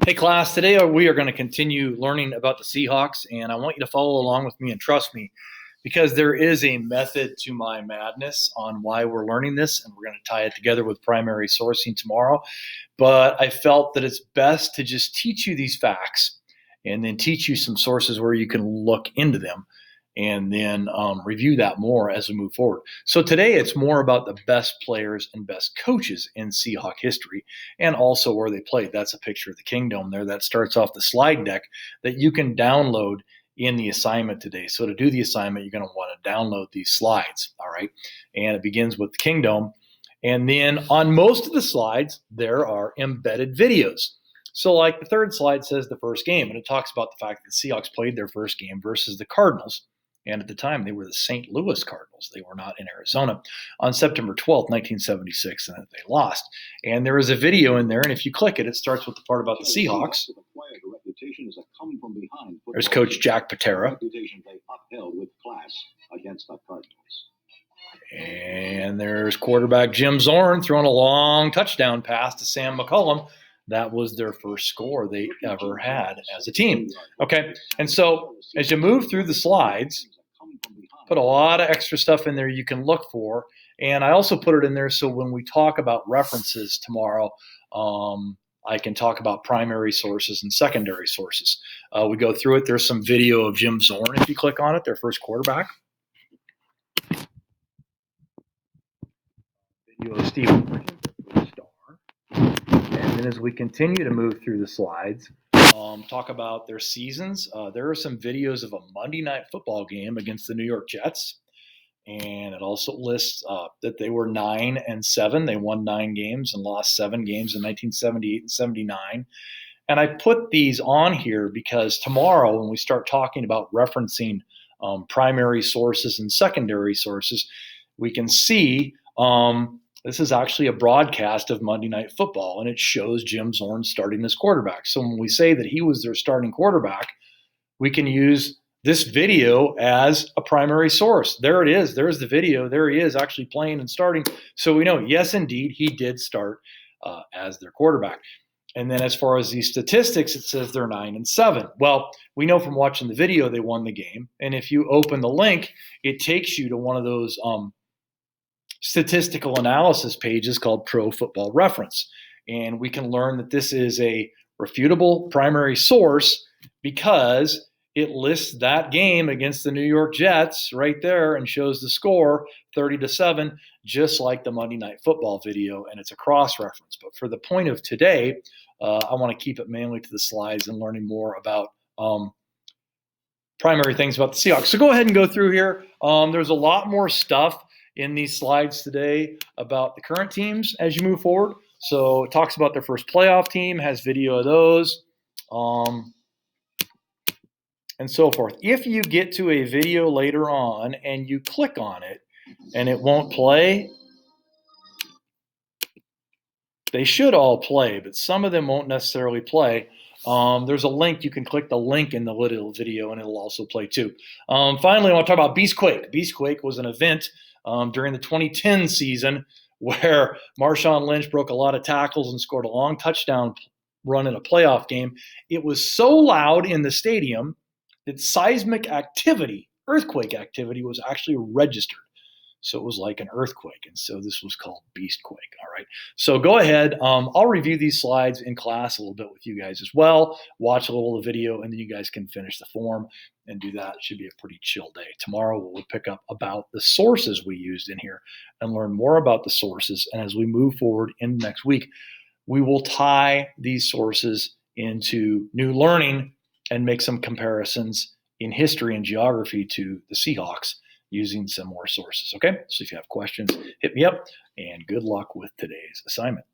Hey class, today we are going to continue learning about the Seahawks, and I want you to follow along with me and trust me because there is a method to my madness on why we're learning this, and we're going to tie it together with primary sourcing tomorrow. But I felt that it's best to just teach you these facts and then teach you some sources where you can look into them and then review that more as we move forward. So today it's more about the best players and best coaches in Seahawk history and also where they played. That's a picture of the Kingdome there. That starts off the slide deck that you can download in the assignment today. So to do the assignment, you're going to want to download these slides, all right? And it begins with the Kingdome. And then on most of the slides, there are embedded videos. So like the third slide says the first game, and it talks about the fact that the Seahawks played their first game versus the Cardinals. And at the time, they were the St. Louis Cardinals. They were not in Arizona on September 12th, 1976, and they lost. And there is a video in there, and if you click it, it starts with the part about the Seahawks. There's Coach Jack Patera. And there's quarterback Jim Zorn throwing a long touchdown pass to Sam McCollum. That was their first score they ever had as a team. Okay, and so as you move through the slides, put a lot of extra stuff in there you can look for. And I also put it in there so when we talk about references tomorrow, I can talk about primary sources and secondary sources. We go through it. There's some video of Jim Zorn, if you click on it, their first quarterback. Video of Steve Star. And then as we continue to move through the slides, talk about their seasons. There are some videos of a Monday Night Football game against the New York Jets. And it also lists that they were 9-7. They won 9 games and lost 7 games in 1978 and 79. And I put these on here because tomorrow when we start talking about referencing primary sources and secondary sources, we can see this is actually a broadcast of Monday Night Football, and it shows Jim Zorn starting as quarterback. So when we say that he was their starting quarterback, we can use this video as a primary source. There it is. There's the video. There he is actually playing and starting. So we know, yes, indeed, he did start as their quarterback. And then as far as these statistics, it says they're 9-7. Well, we know from watching the video they won the game. And if you open the link, it takes you to one of those statistical analysis pages called Pro Football Reference. And we can learn that this is a refutable primary source because it lists that game against the New York Jets right there and shows the score 30-7, just like the Monday Night Football video, and it's a cross-reference. But for the point of today, I want to keep it mainly to the slides and learning more about primary things about the Seahawks. So go ahead and go through here. There's a lot more stuff in these slides today about the current teams as you move forward. So it talks about their first playoff team, has video of those, and so forth. If you get to a video later on and you click on it and it won't play, they should all play, but some of them won't necessarily play. There's a link. You can click the link in the little video and it'll also play too. Finally, I want to talk about Beastquake. Beastquake was an event during the 2010 season where Marshawn Lynch broke a lot of tackles and scored a long touchdown run in a playoff game. It was so loud in the stadium that seismic activity, earthquake activity, was actually registered. So it was like an earthquake, and so this was called Beastquake, all right? So go ahead. I'll review these slides in class a little bit with you guys as well. Watch a little of the video, and then you guys can finish the form and do that. It should be a pretty chill day. Tomorrow we'll pick up about the sources we used in here and learn more about the sources, and as we move forward in next week, we will tie these sources into new learning and make some comparisons in history and geography to the Seahawks using similar sources, okay? So if you have questions, hit me up, and good luck with today's assignment.